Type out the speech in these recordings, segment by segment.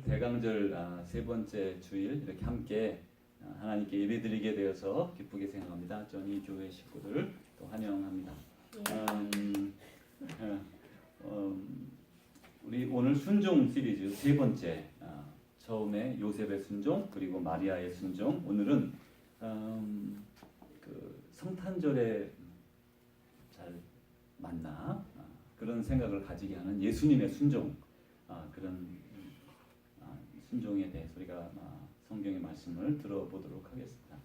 대강절 세 번째 주일 이렇게 함께 하나님께 예배드리게 되어서 기쁘게 생각합니다. 저희 교회 식구들 또 환영합니다. 우리 오늘 순종 시리즈 세 번째, 처음에 요셉의 순종 그리고 마리아의 순종, 오늘은 그 성탄절에 잘 맞나 그런 생각을 가지게 하는 예수님의 순종, 그런 순종에 대해서 우리가 성경의 말씀을 들어보도록 하겠습니다.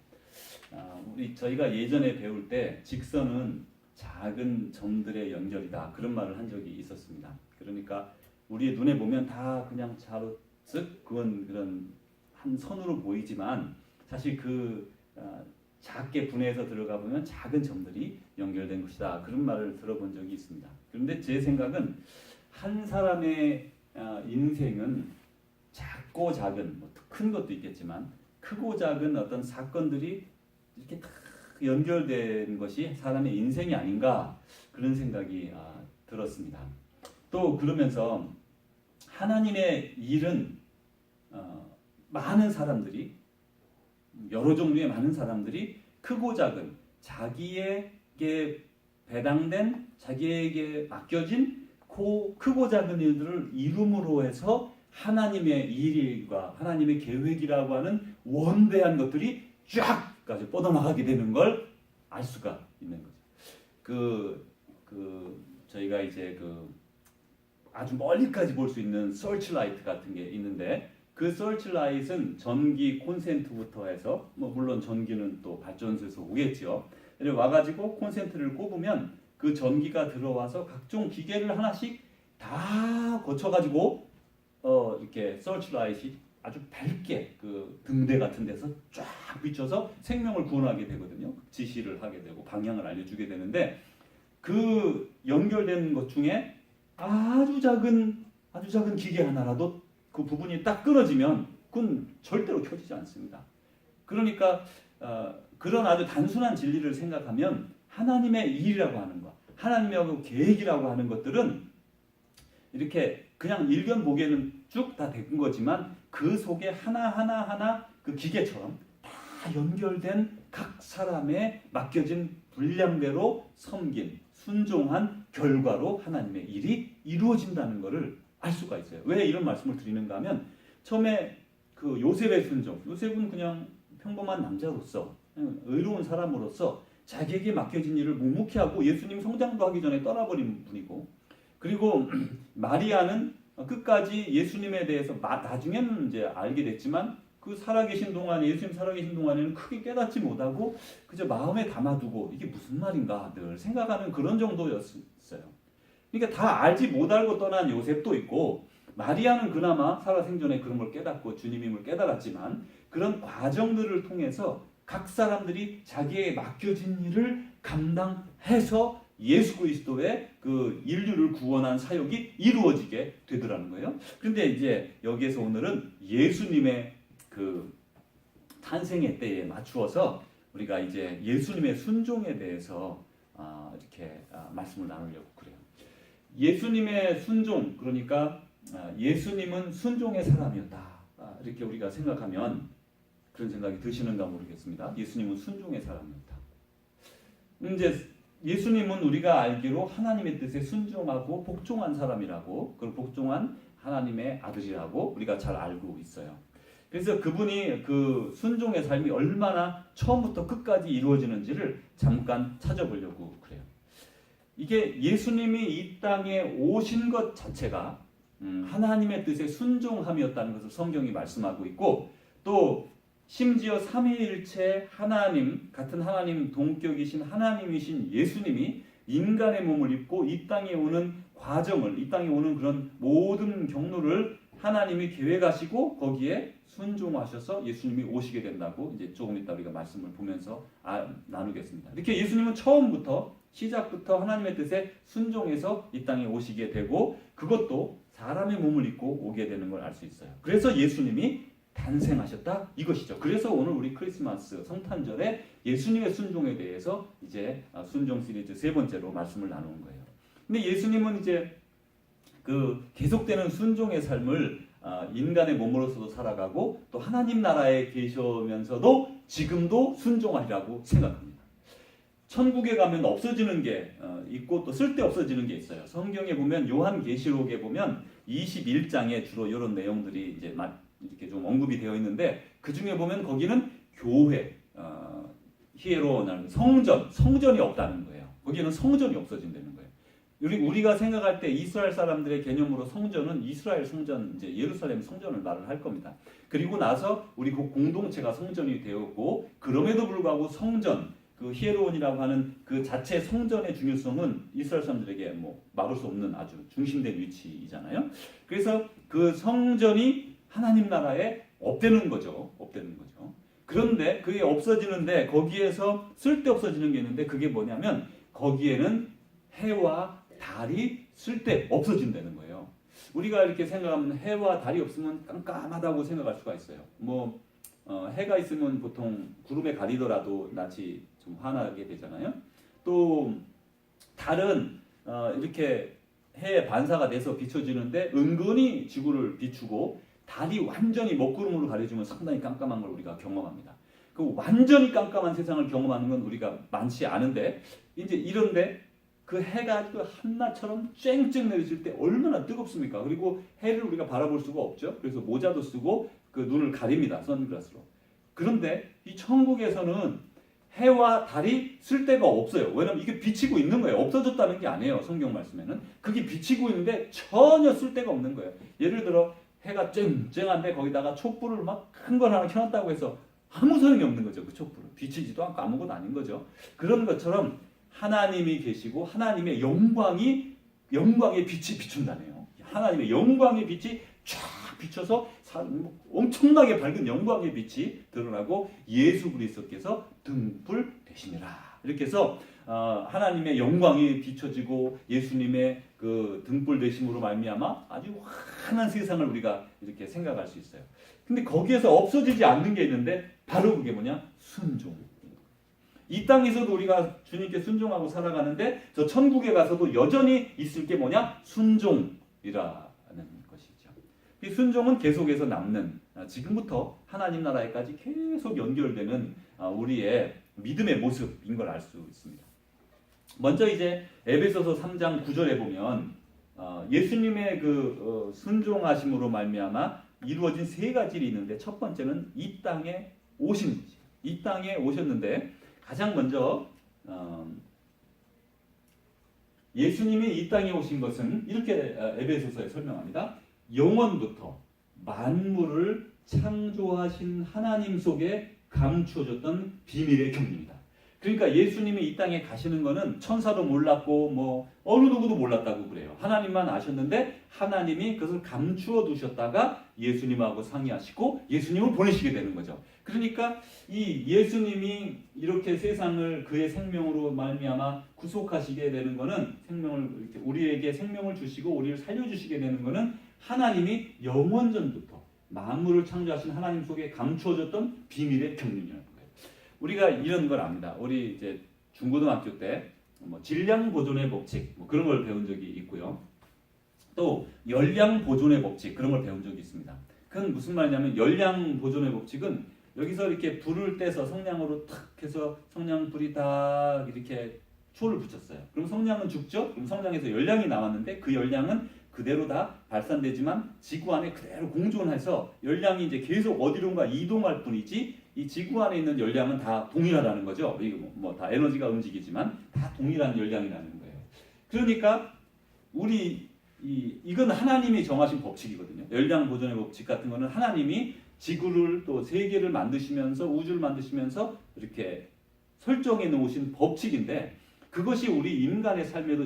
저희가 예전에 배울 때 직선은 작은 점들의 연결이다 그런 말을 한 적이 있었습니다. 그러니까 우리의 눈에 보면 다 그냥 자로쓱 그런 한 선으로 보이지만 사실 작게 분해해서 들어가 보면 작은 점들이 연결된 것이다 그런 말을 들어본 적이 있습니다. 그런데 제 생각은 한 사람의 인생은 작고 작은, 큰 것도 있겠지만 크고 작은 어떤 사건들이 이렇게 다 연결된 것이 사람의 인생이 아닌가 그런 생각이 들었습니다. 또 그러면서 하나님의 일은 많은 사람들이, 여러 종류의 많은 사람들이 크고 작은 자기에게 배당된, 자기에게 맡겨진 크고 작은 일들을 이룸으로 해서 하나님의 일과 하나님의 계획이라고 하는 원대한 것들이 쫙까지 뻗어나가게 되는 걸 알 수가 있는 거죠. 저희가 이제 아주 멀리까지 볼 수 있는 서치라이트 같은 게 있는데, 그 서치라이트는 전기 콘센트부터 해서 물론 전기는 또 발전소에서 오겠죠. 와가지고 콘센트를 꼽으면 그 전기가 들어와서 각종 기계를 하나씩 다 거쳐가지고 이렇게 서치라이트가 아주 밝게 그 등대 같은 데서 쫙 비춰서 생명을 구원하게 되거든요. 지시를 하게 되고 방향을 알려주게 되는데, 그 연결된 것 중에 아주 작은 기계 하나라도 그 부분이 딱 끊어지면 그건 절대로 켜지지 않습니다. 그러니까 그런 아주 단순한 진리를 생각하면 하나님의 일이라고 하는 것, 하나님의 계획이라고 하는 것들은 이렇게 그냥 일견 보기에는 쭉 다 된 거지만 그 속에 하나하나 그 기계처럼 다 연결된 각 사람의 맡겨진 분량대로 섬긴 순종한 결과로 하나님의 일이 이루어진다는 것을 알 수가 있어요. 왜 이런 말씀을 드리는가 하면, 처음에 그 요셉의 순종, 요셉은 그냥 평범한 남자로서 의로운 사람으로서 자기에게 맡겨진 일을 묵묵히 하고 예수님 성장도 하기 전에 떠나버린 분이고, 그리고 마리아는 끝까지 예수님에 대해서 나중에는 이제 알게 됐지만 그 살아계신 동안에, 예수님 살아계신 동안에는 크게 깨닫지 못하고 그저 마음에 담아두고 이게 무슨 말인가 늘 생각하는 그런 정도였어요. 그러니까 다 알지 못하고 떠난 요셉도 있고, 마리아는 그나마 살아생전에 그런 걸 깨닫고 주님임을 깨달았지만 그런 과정들을 통해서 각 사람들이 자기에게 맡겨진 일을 감당해서 예수 그리스도의 그 인류를 구원한 사역이 이루어지게 되더라는 거예요. 그런데 이제 여기에서 오늘은 예수님의 그 탄생의 때에 맞추어서 우리가 이제 예수님의 순종에 대해서 이렇게 말씀을 나누려고 그래요. 예수님의 순종, 그러니까 예수님은 순종의 사람이었다, 이렇게 우리가 생각하면 그런 생각이 드시는가 모르겠습니다. 예수님은 순종의 사람이었다. 이제 예수님은 우리가 알기로 하나님의 뜻에 순종하고 복종한 사람이라고, 그리고 복종한 하나님의 아들이라고 우리가 잘 알고 있어요. 그래서 그분이 그 순종의 삶이 얼마나 처음부터 끝까지 이루어지는지를 잠깐 찾아보려고 그래요. 이게 예수님이 이 땅에 오신 것 자체가 하나님의 뜻에 순종함이었다는 것을 성경이 말씀하고 있고, 또 심지어 삼위일체 하나님, 같은 하나님 동격이신 하나님이신 예수님이 인간의 몸을 입고 이 땅에 오는 과정을, 이 땅에 오는 그런 모든 경로를 하나님이 계획하시고 거기에 순종하셔서 예수님이 오시게 된다고 이제 조금 이따 우리가 말씀을 보면서 나누겠습니다. 이렇게 예수님은 처음부터, 시작부터 하나님의 뜻에 순종해서 이 땅에 오시게 되고, 그것도 사람의 몸을 입고 오게 되는 걸 알 수 있어요. 그래서 예수님이 탄생하셨다 이것이죠. 그래서 오늘 우리 크리스마스 성탄절에 예수님의 순종에 대해서 이제 순종 시리즈 세 번째로 말씀을 나누는 거예요. 근데 예수님은 이제 그 계속되는 순종의 삶을 인간의 몸으로서도 살아가고 또 하나님 나라에 계시면서도 지금도 순종하리라고 생각합니다. 천국에 가면 없어지는 게 있고 또 쓸데 없어지는 게 있어요. 성경에 보면 요한계시록에 보면 21장에 주로 이런 내용들이 이제 이렇게 좀 언급이 되어 있는데 그 중에 보면 거기는 교회, 히에로나는 성전이 없다는 거예요. 거기는 성전이 없어진다는 거예요. 우리가 생각할 때 이스라엘 사람들의 개념으로 성전은 이스라엘 성전, 이제 예루살렘 성전을 말을 할 겁니다. 그리고 나서 우리 공동체가 성전이 되었고 그럼에도 불구하고 성전, 그 히에로온이라고 하는 그 자체 성전의 중요성은 이스라엘 사람들에게 뭐 말할 수 없는 아주 중심된 위치이잖아요. 그래서 그 성전이 하나님 나라에 없대는 거죠. 그런데 그게 없어지는데 거기에서 쓸데 없어지는 게 있는데 그게 뭐냐면 거기에는 해와 달이 쓸데 없어진다는 거예요. 우리가 이렇게 생각하면 해와 달이 없으면 깜깜하다고 생각할 수가 있어요. 해가 있으면 보통 구름에 가리더라도 낯이 좀 환하게 되잖아요. 또 달은 이렇게 해에 반사가 돼서 비춰지는데 은근히 지구를 비추고 달이 완전히 먹구름으로 가려지면 상당히 깜깜한 걸 우리가 경험합니다. 그 완전히 깜깜한 세상을 경험하는 건 우리가 많지 않은데 이제 이런데 그 해가 그 한낮처럼 쨍쨍 내리칠 때 얼마나 뜨겁습니까? 그리고 해를 우리가 바라볼 수가 없죠. 그래서 모자도 쓰고 그 눈을 가립니다. 선글라스로. 그런데 이 천국에서는 해와 달이 쓸데가 없어요. 왜냐하면 이게 비치고 있는 거예요. 없어졌다는 게 아니에요. 성경 말씀에는. 그게 비치고 있는데 전혀 쓸데가 없는 거예요. 예를 들어 해가 쨍쨍한데 거기다가 촛불을 막 큰 걸 하나 켜놨다고 해서 아무 소용이 없는 거죠. 그 촛불은. 비치지도 않고 아무것도 아닌 거죠. 그런 것처럼 하나님이 계시고 하나님의 영광의 빛이 비춘다네요. 하나님의 영광의 빛이 쫙 비춰서 엄청나게 밝은 영광의 빛이 드러나고 예수 그리스도께서 등불 되시니라. 이렇게 해서 하나님의 영광이 비춰지고 예수님의 그 등불 되심으로 말미암아 아주 환한 세상을 우리가 이렇게 생각할 수 있어요. 근데 거기에서 없어지지 않는 게 있는데 바로 그게 뭐냐? 순종. 이 땅에서도 우리가 주님께 순종하고 살아가는데 저 천국에 가서도 여전히 있을 게 뭐냐? 순종이라는 것이죠. 이 순종은 계속해서 남는 지금부터 하나님 나라에까지 계속 연결되는 우리의 믿음의 모습인 걸 알 수 있습니다. 먼저 이제 에베소서 3장 9절에 보면 예수님의 그 순종하심으로 말미암아 이루어진 세 가지 일이 있는데 첫 번째는 이 땅에 오신 거죠. 이 땅에 오셨는데 가장 먼저 예수님이 이 땅에 오신 것은 이렇게 에베소서에 설명합니다. 영원부터 만물을 창조하신 하나님 속에 감추어졌던 비밀의 경륜이다. 그러니까 예수님이 이 땅에 가시는 거는 천사도 몰랐고 뭐 어느 누구도 몰랐다고 그래요. 하나님만 아셨는데 하나님이 그것을 감추어 두셨다가 예수님하고 상의하시고 예수님을 보내시게 되는 거죠. 그러니까 이 예수님이 이렇게 세상을 그의 생명으로 말미암아 구속하시게 되는 거는 이렇게 우리에게 생명을 주시고 우리를 살려주시게 되는 거는 하나님이 영원전부터 만물을 창조하신 하나님 속에 감추어졌던 비밀의 경륜이라는 거예요. 우리가 이런 걸 압니다. 우리 이제 중고등학교 때 질량 보존의 법칙 그런 걸 배운 적이 있고요. 또 열량 보존의 법칙 그런 걸 배운 적이 있습니다. 그건 무슨 말이냐면 열량 보존의 법칙은 여기서 이렇게 불을 떼서 성냥으로 탁 해서 성냥 불이 딱 이렇게 초를 붙였어요. 그럼 성냥은 죽죠? 그럼 성냥에서 열량이 나왔는데 그 열량은 그대로 다 발산되지만 지구 안에 그대로 공존해서 열량이 이제 계속 어디론가 이동할 뿐이지 이 지구 안에 있는 열량은 다 동일하다는 거죠. 이거 뭐 다 에너지가 움직이지만 다 동일한 열량이라는 거예요. 그러니까 이건 하나님이 정하신 법칙이거든요. 열량 보존의 법칙 같은 거는 하나님이 지구를 또 세계를 만드시면서 우주를 만드시면서 이렇게 설정해 놓으신 법칙인데 그것이 우리 인간의 삶에도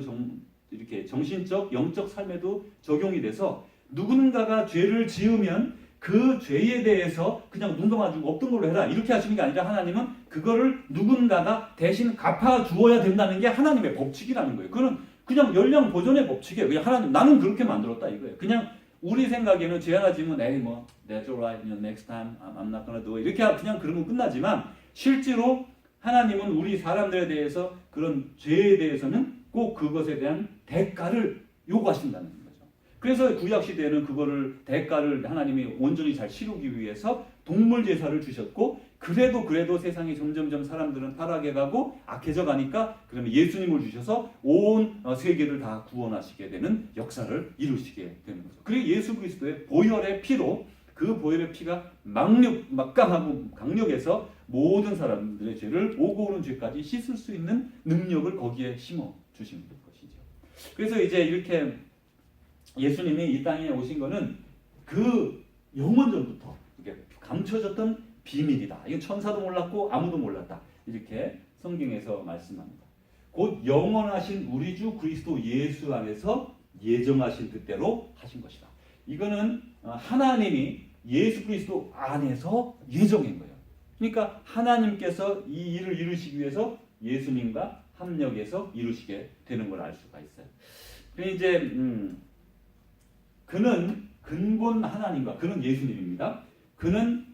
이렇게 정신적, 영적 삶에도 적용이 돼서 누군가가 죄를 지으면 그 죄에 대해서 그냥 눈 감아주고 없던 걸로 해라 이렇게 하시는 게 아니라 하나님은 그거를 누군가가 대신 갚아주어야 된다는 게 하나님의 법칙이라는 거예요. 그건 그냥 열량 보존의 법칙이에요. 그냥 하나님 나는 그렇게 만들었다 이거예요. 그냥 우리 생각에는 죄 하나 지으면 에이 뭐 that's alright, next time I'm not gonna do it 이렇게 그냥 그러면 끝나지만 실제로 하나님은 우리 사람들에 대해서 그런 죄에 대해서는 꼭 그것에 대한 대가를 요구하신다는 거죠. 그래서 구약 시대에는 그거를 대가를 하나님이 온전히 잘 치르기 위해서 동물 제사를 주셨고, 그래도 세상이 점점점 사람들은 타락해 가고 악해져 가니까 그러면 예수님을 주셔서 온 세계를 다 구원하시게 되는 역사를 이루시게 되는 거죠. 그리고 예수 그리스도의 보혈의 피로, 그 보혈의 피가 막강하고 강력해서 모든 사람들의 죄를 오고 오는 죄까지 씻을 수 있는 능력을 거기에 심어 주신 것이죠. 그래서 이제 이렇게 예수님이 이 땅에 오신 거는 그 영원전부터 이렇게 감춰졌던 비밀이다. 이건 천사도 몰랐고 아무도 몰랐다. 이렇게 성경에서 말씀합니다. 곧 영원하신 우리 주 그리스도 예수 안에서 예정하신 뜻대로 하신 것이다. 이거는 하나님이 예수 그리스도 안에서 예정한 거예요. 그러니까 하나님께서 이 일을 이루시기 위해서 예수님과 합력해서 이루시게 되는 걸 알 수가 있어요. 그래서 이제 그는 근본 하나님과, 그는 예수님입니다. 그는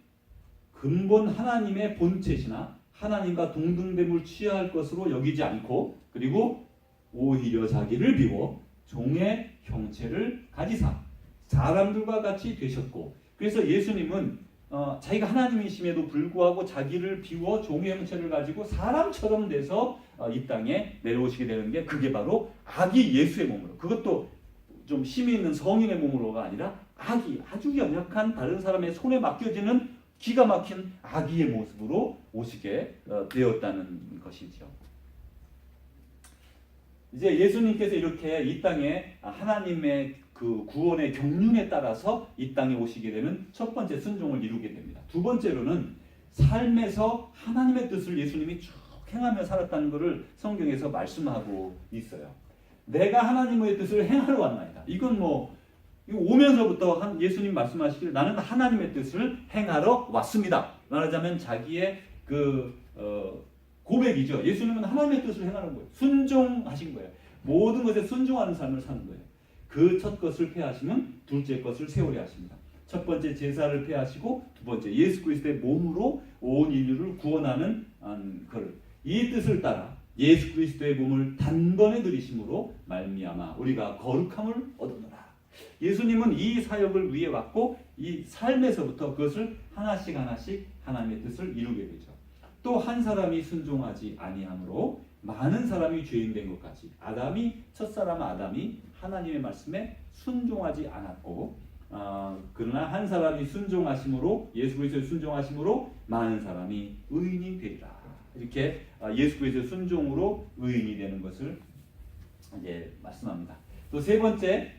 근본 하나님의 본체시나 하나님과 동등됨을 취할 것으로 여기지 않고, 그리고 오히려 자기를 비워 종의 형체를 가지사 사람들과 같이 되셨고, 그래서 예수님은 자기가 하나님이심에도 불구하고 자기를 비워 종의 형체를 가지고 사람처럼 돼서 이 땅에 내려오시게 되는 게, 그게 바로 아기 예수의 몸으로, 그것도 좀 힘이 있는 성인의 몸으로가 아니라 아기, 아주 연약한 다른 사람의 손에 맡겨지는 기가 막힌 아기의 모습으로 오시게 되었다는 것이죠. 이제 예수님께서 이렇게 이 땅에 하나님의 그 구원의 경륜에 따라서 이 땅에 오시게 되는 첫 번째 순종을 이루게 됩니다. 두 번째로는 삶에서 하나님의 뜻을 예수님이 쭉 행하며 살았다는 것을 성경에서 말씀하고 있어요. 내가 하나님의 뜻을 행하러 왔나이다. 이건 뭐 오면서부터 예수님 말씀하시기를 나는 하나님의 뜻을 행하러 왔습니다. 말하자면 자기의 고백이죠. 예수님은 하나님의 뜻을 행하는 거예요. 순종하신 거예요. 모든 것에 순종하는 삶을 사는 거예요. 그 첫 것을 폐하시면 둘째 것을 세우려 하십니다. 첫 번째 제사를 폐하시고 두 번째 예수 그리스도의 몸으로 온 인류를 구원하는 이 뜻을 따라 예수 그리스도의 몸을 단번에 들이심으로 말미암아 우리가 거룩함을 얻었노라. 예수님은 이 사역을 위해 왔고 이 삶에서부터 그것을 하나씩 하나님의 뜻을 이루게 되죠. 또 한 사람이 순종하지 아니함으로 많은 사람이 죄인 된 것까지 첫사람 아담이 하나님의 말씀에 순종하지 않았고 그러나 한 사람이 순종하심으로 예수 그리스도의 순종하심으로 많은 사람이 의인이 되리라. 이렇게 예수 그리스도의 순종으로 의인이 되는 것을 이제 말씀합니다. 또 세 번째,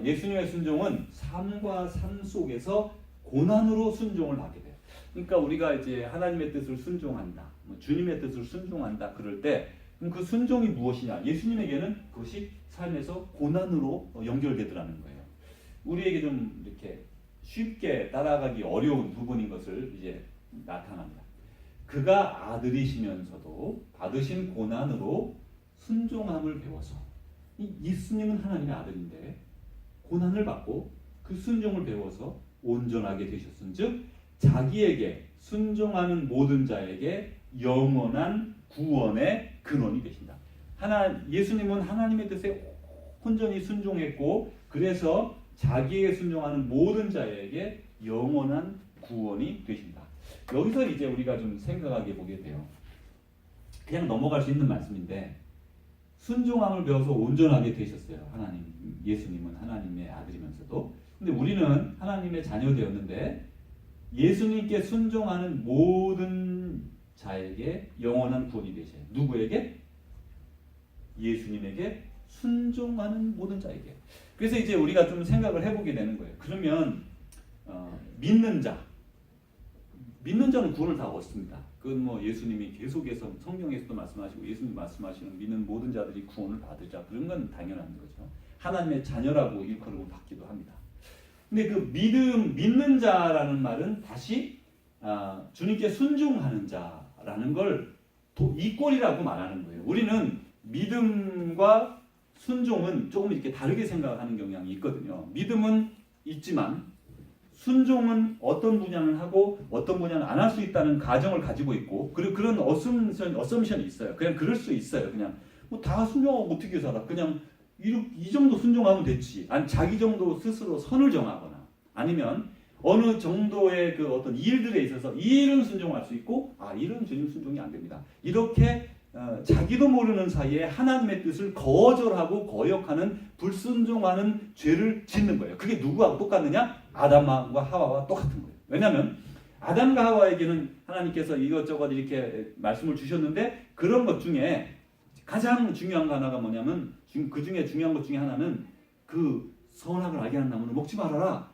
예수님의 순종은 삶과 삶 속에서 고난으로 순종을 받게 돼요. 그러니까 우리가 이제 하나님의 뜻을 순종한다, 주님의 뜻을 순종한다 그럴 때 그럼 그 순종이 무엇이냐? 예수님에게는 그것이 삶에서 고난으로 연결되더라는 거예요. 우리에게 좀 이렇게 쉽게 따라가기 어려운 부분인 것을 이제 나타납니다. 그가 아들이시면서도 받으신 고난으로 순종함을 배워서, 예수님은 하나님의 아들인데 고난을 받고 그 순종을 배워서 온전하게 되셨은즉 자기에게 순종하는 모든 자에게 영원한 구원의 근원이 되신다. 예수님은 하나님의 뜻에 온전히 순종했고 그래서 자기에게 순종하는 모든 자에게 영원한 구원이 되신다. 여기서 이제 우리가 좀 생각하게 보게 돼요. 그냥 넘어갈 수 있는 말씀인데 순종함을 배워서 온전하게 되셨어요. 예수님은 하나님의 아들이면서도. 근데 우리는 하나님의 자녀되었는데 예수님께 순종하는 모든 자에게 영원한 구원이 되셔요. 누구에게? 예수님에게 순종하는 모든 자에게. 그래서 이제 우리가 좀 생각을 해보게 되는 거예요. 그러면 믿는 자는 구원을 다 얻습니다. 그건 뭐 예수님이 계속해서 성경에서도 말씀하시고 예수님 말씀하시는 믿는 모든 자들이 구원을 받으자 그런 건 당연한 거죠. 하나님의 자녀라고 일컬음을 받기도 합니다. 근데 그 믿는 자라는 말은 다시 주님께 순종하는 자라는 걸 이꼴이라고 말하는 거예요. 우리는 믿음과 순종은 조금 이렇게 다르게 생각하는 경향이 있거든요. 믿음은 있지만 순종은 어떤 분야는 하고 어떤 분야는 안 할 수 있다는 가정을 가지고 있고 그리고 그런 어썸션이 있어요. 그냥 그럴 수 있어요. 그냥 뭐 다 순종하고 어떻게 살아? 그냥 이 정도 순종하면 됐지. 아니 자기 정도 스스로 선을 정하거나 아니면 어느 정도의 그 어떤 일들에 있어서 이 일은 순종할 수 있고 이 일은 주님 순종이 안 됩니다. 이렇게 자기도 모르는 사이에 하나님의 뜻을 거절하고 거역하는 불순종하는 죄를 짓는 거예요. 그게 누구하고 똑같느냐? 아담과 하와와 똑같은 거예요. 왜냐하면 아담과 하와에게는 하나님께서 이것저것 이렇게 말씀을 주셨는데 그런 것 중에 가장 중요한 거 하나가 뭐냐면 그 중에 중요한 것 중에 하나는 그 선악을 알게 하는 나무는 먹지 말아라.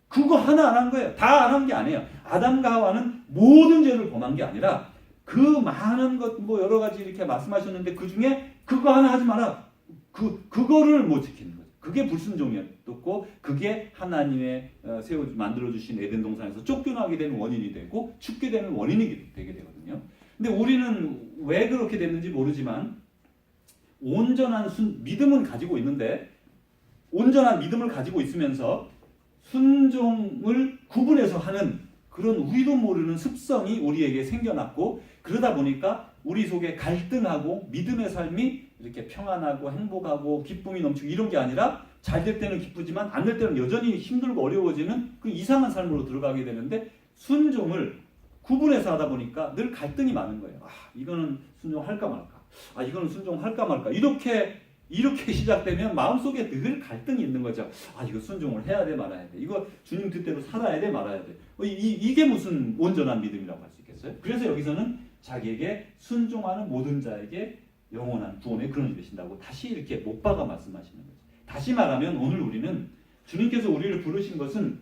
그거 하나 안 한 거예요. 다 안 한 게 아니에요. 아담과 하와는 모든 죄를 범한 게 아니라 그 많은 것 뭐 여러 가지 이렇게 말씀하셨는데 그 중에 그거 하나 하지 마라. 그거를 못 지키는 거죠. 그게 불순종이었고 그게 하나님의 만들어 주신 에덴 동산에서 쫓겨나게 되는 원인이 되고 죽게 되는 원인이 되게 되거든요. 근데 우리는 왜 그렇게 됐는지 모르지만 온전한 믿음은 가지고 있는데 온전한 믿음을 가지고 있으면서 순종을 구분해서 하는 그런 우리도 모르는 습성이 우리에게 생겨났고 그러다 보니까 우리 속에 갈등하고 믿음의 삶이 이렇게 평안하고 행복하고 기쁨이 넘치고 이런 게 아니라 잘 될 때는 기쁘지만 안 될 때는 여전히 힘들고 어려워지는 그 이상한 삶으로 들어가게 되는데 순종을 구분해서 하다 보니까 늘 갈등이 많은 거예요. 이거는 순종할까 말까. 이거는 순종할까 말까. 이렇게 시작되면 마음속에 늘 갈등이 있는 거죠. 이거 순종을 해야 돼 말아야 돼. 이거 주님 뜻대로 살아야 돼 말아야 돼. 이게 무슨 온전한 믿음이라고 할 수 있겠어요? 그래서 여기서는 자기에게 순종하는 모든 자에게 영원한 구원의 근원이 되신다고 다시 이렇게 못 박아 말씀하시는 거죠. 다시 말하면 오늘 우리는 주님께서 우리를 부르신 것은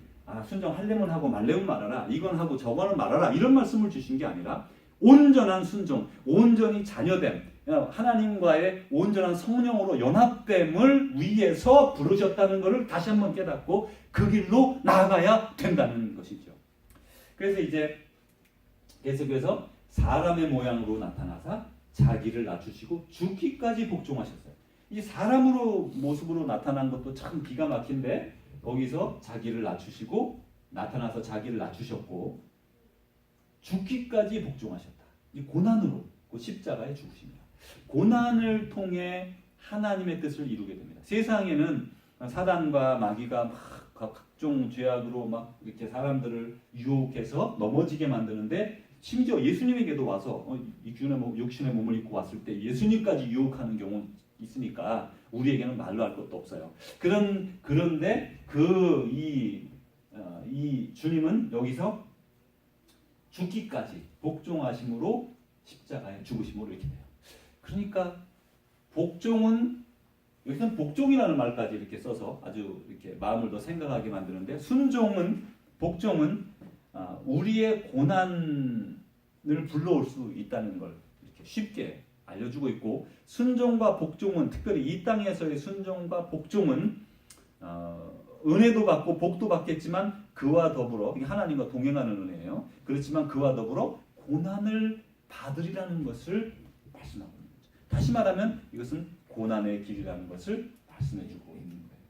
순종하려면 하고 말려면 말아라. 이건 하고 저거는 말아라. 이런 말씀을 주신 게 아니라 온전한 순종, 온전히 자녀됨, 하나님과의 온전한 성령으로 연합됨을 위해서 부르셨다는 것을 다시 한번 깨닫고 그 길로 나아가야 된다는 것이죠. 그래서 이제 계속해서 사람의 모양으로 나타나사 자기를 낮추시고 죽기까지 복종하셨어요. 이 사람으로 모습으로 나타난 것도 참 기가 막힌데 거기서 자기를 낮추시고 나타나서 자기를 낮추셨고 죽기까지 복종하셨다. 이 고난으로 그 십자가의 죽으십니다. 고난을 통해 하나님의 뜻을 이루게 됩니다. 세상에는 사단과 마귀가 막 각종 죄악으로 막 이렇게 사람들을 유혹해서 넘어지게 만드는데 심지어 예수님에게도 와서 이 육신의 몸을 입고 왔을 때 예수님까지 유혹하는 경우 있으니까 우리에게는 말로 할 것도 없어요. 그런데 이 주님은 여기서 죽기까지 복종하심으로 십자가에 죽으심으로 이렇게 돼요. 그러니까 복종은 여기서는 복종이라는 말까지 이렇게 써서 아주 이렇게 마음을 더 생각하게 만드는데 복종은 우리의 고난을 불러올 수 있다는 걸 이렇게 쉽게 알려주고 있고 순종과 복종은 특별히 이 땅에서의 순종과 복종은 은혜도 받고 복도 받겠지만 그와 더불어 하나님과 동행하는 은혜예요. 그렇지만 그와 더불어 고난을 받으리라는 것을 말씀하고 있는 거죠. 다시 말하면 이것은 고난의 길이라는 것을 말씀해주고 있는 거예요.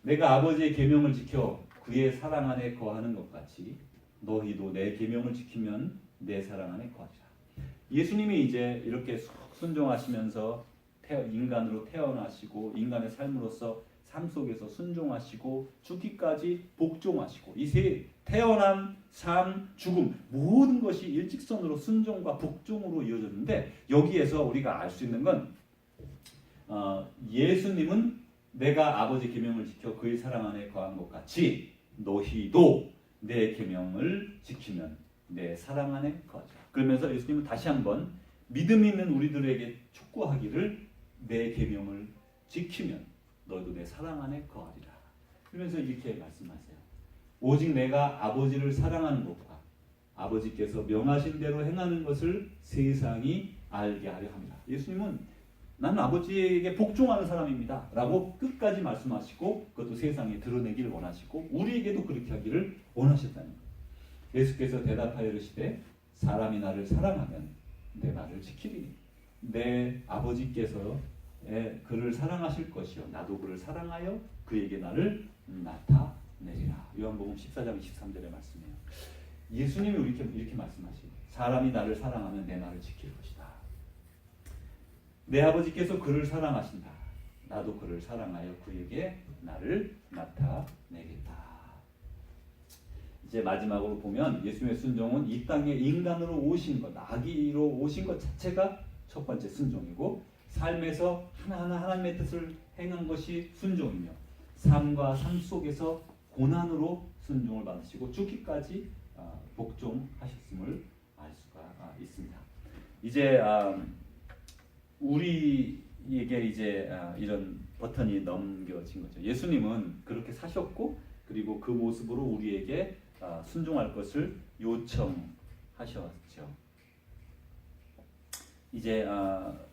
내가 아버지의 계명을 지켜 그의 사랑 안에 거하는 것 같이 너희도 내 계명을 지키면 내 사랑 안에 거하리라. 예수님이 이제 이렇게 순종하시면서 인간으로 태어나시고 인간의 삶으로서 삶 속에서 순종하시고 죽기까지 복종하시고 이 세 태어남, 삶, 죽음 모든 것이 일직선으로 순종과 복종으로 이어졌는데 여기에서 우리가 알 수 있는 건 예수님은 내가 아버지 계명을 지켜 그의 사랑 안에 거한 것 같이 너희도 내 계명을 지키면 내 사랑 안에 거하리라. 그러면서 예수님은 다시 한번 믿음 있는 우리들에게 촉구하기를 내 계명을 지키면 너희도 내 사랑 안에 거하리라. 그러면서 이렇게 말씀하세요. 오직 내가 아버지를 사랑하는 것과 아버지께서 명하신 대로 행하는 것을 세상이 알게 하려 합니다. 예수님은 나는 아버지에게 복종하는 사람입니다 라고 끝까지 말씀하시고 그것도 세상에 드러내기를 원하시고 우리에게도 그렇게 하기를 원하셨다는 거예요. 예수께서 대답하여 이르시되 사람이 나를 사랑하면 내 말을 지키리니 내 아버지께서 그를 사랑하실 것이요 나도 그를 사랑하여 그에게 나를 나타내리라. 요한복음 14장 23절의 말씀이에요. 예수님이 이렇게 말씀하시고 사람이 나를 사랑하면 내 말을 지킬 것이다. 내 아버지께서 그를 사랑하신다. 나도 그를 사랑하여 그에게 나를 나타내겠다. 이제 마지막으로 보면 예수님의 순종은 이 땅에 인간으로 오신 것, 아기로 오신 것 자체가 첫 번째 순종이고, 삶에서 하나하나 하나님의 뜻을 행한 것이 순종이며, 삶과 삶 속에서 고난으로 순종을 받으시고 죽기까지 복종하셨음을 알 수가 있습니다. 이제 우리에게 이제 이런 버튼이 넘겨진 거죠. 예수님은 그렇게 사셨고, 그리고 그 모습으로 우리에게 순종할 것을 요청하셨죠. 이제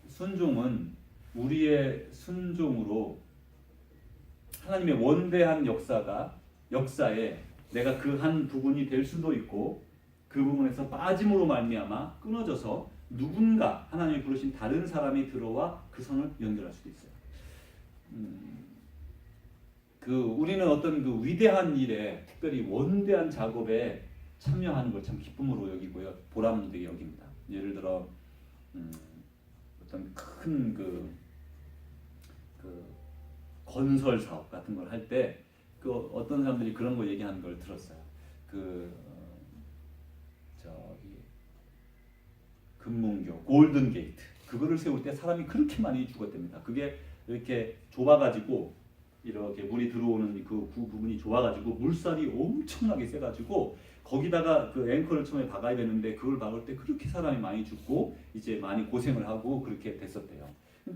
순종은 우리의 순종으로 하나님의 원대한 역사에 내가 그 한 부분이 될 수도 있고, 그 부분에서 빠짐으로 말미암아 끊어져서 누군가 하나님이 부르신 다른 사람이 들어와 그 선을 연결할 수도 있어요. 우리는 어떤 그 위대한 일에, 특별히 원대한 작업에 참여하는 걸 참 기쁨으로 여기고요, 보람되게 여깁니다. 예를 들어 어떤 큰 그 건설 사업 같은 걸 할 때 그 어떤 사람들이 그런 거 얘기하는 걸 들었어요. 금문교 골든 게이트, 그거를 세울 때 사람이 그렇게 많이 죽었답니다. 그게 이렇게 좁아가지고 이렇게 물이 들어오는 그 부분이 좁아가지고 물살이 엄청나게 세가지고 거기다가 그 앵커를 처음에 박아야 되는데, 그걸 박을 때 그렇게 사람이 많이 죽고 이제 많이 고생을 하고 그렇게 됐었대요.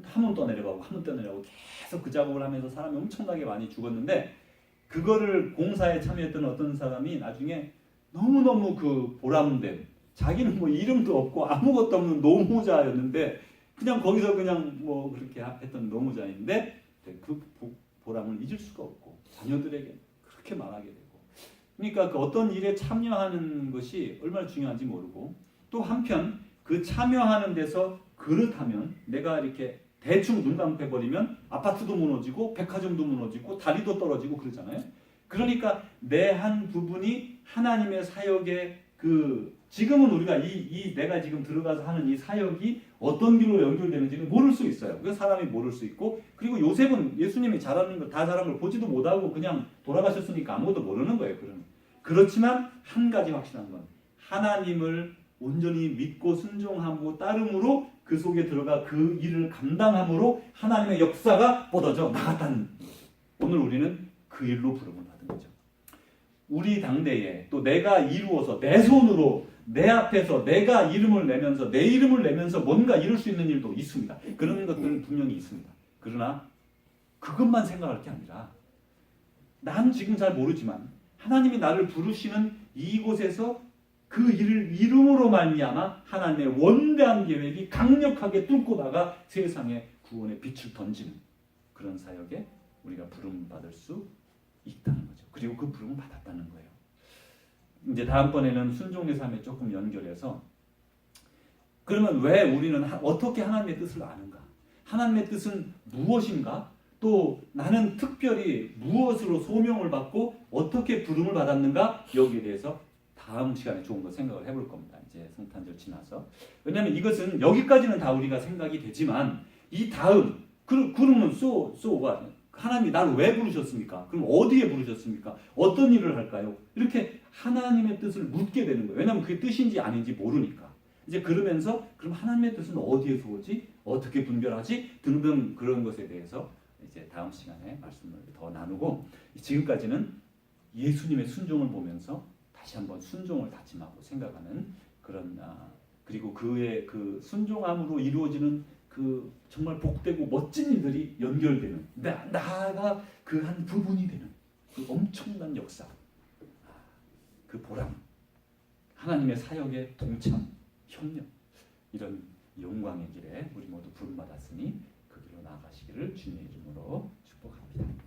한 번 떠내려가고 한 번 떠내려가고 계속 그 작업을 하면서 사람이 엄청나게 많이 죽었는데, 그거를 공사에 참여했던 어떤 사람이 나중에 너무너무 그 보람된, 자기는 뭐 이름도 없고 아무것도 없는 노무자였는데 그냥 거기서 그냥 뭐 그렇게 했던 노무자인데, 그 보람을 잊을 수가 없고 자녀들에게 그렇게 말하게 되고, 그러니까 그 어떤 일에 참여하는 것이 얼마나 중요한지 모르고, 또 한편 그 참여하는 데서 그렇다면 내가 이렇게 대충 눈 감고해버리면 아파트도 무너지고 백화점도 무너지고 다리도 떨어지고 그러잖아요. 그러니까 내 한 부분이 하나님의 사역의 지금은 우리가 내가 지금 들어가서 하는 이 사역이 어떤 길로 연결되는지는 모를 수 있어요. 그 사람이 모를 수 있고, 그리고 요셉은 예수님이 잘하는 걸, 다 잘한 걸 보지도 못하고 그냥 돌아가셨으니까 아무것도 모르는 거예요. 그렇지만 한 가지 확실한 건, 하나님을 온전히 믿고 순종하고 따름으로 그 속에 들어가 그 일을 감당함으로 하나님의 역사가 뻗어져 나갔다는 거죠. 오늘 우리는 그 일로 부름을 받은 거죠. 우리 당대에 또 내가 이루어서 내 손으로 내 앞에서 내가 이름을 내면서 내 이름을 내면서 뭔가 이룰 수 있는 일도 있습니다. 그런 것들은 분명히 있습니다. 그러나 그것만 생각할 게 아니라, 난 지금 잘 모르지만 하나님이 나를 부르시는 이곳에서 그 일을 이름으로 말미암아 하나님의 원대한 계획이 강력하게 뚫고 나가 세상에 구원의 빛을 던지는 그런 사역에 우리가 부름 받을 수 있다는 거죠. 그리고 그 부름을 받았다는 거예요. 이제 다음번에는 순종의 삶에 조금 연결해서, 그러면 왜 우리는 어떻게 하나님의 뜻을 아는가? 하나님의 뜻은 무엇인가? 또 나는 특별히 무엇으로 소명을 받고 어떻게 부름을 받았는가? 여기에 대해서 다음 시간에 조금 더 생각을 해볼 겁니다. 이제 성탄절 지나서. 왜냐하면 이것은 여기까지는 다 우리가 생각이 되지만, 이 다음 그러면 so what? 하나님이 나를 왜 부르셨습니까? 그럼 어디에 부르셨습니까? 어떤 일을 할까요? 이렇게 하나님의 뜻을 묻게 되는 거예요. 왜냐하면 그게 뜻인지 아닌지 모르니까. 이제 그러면서 그럼 하나님의 뜻은 어디에서 오지? 어떻게 분별하지? 등등 그런 것에 대해서 이제 다음 시간에 말씀을 더 나누고, 지금까지는 예수님의 순종을 보면서 다시 한번 순종을 다짐하고 생각하는 그런, 그리고 그의 그 순종함으로 이루어지는 그 정말 복되고 멋진 일들이 연결되는, 나가 그 한 부분이 되는 그 엄청난 역사, 그 보람, 하나님의 사역의 동참, 협력, 이런 영광의 길에 우리 모두 부름받았으니 그 길로 나아가시기를 주님의 이름으로 축복합니다.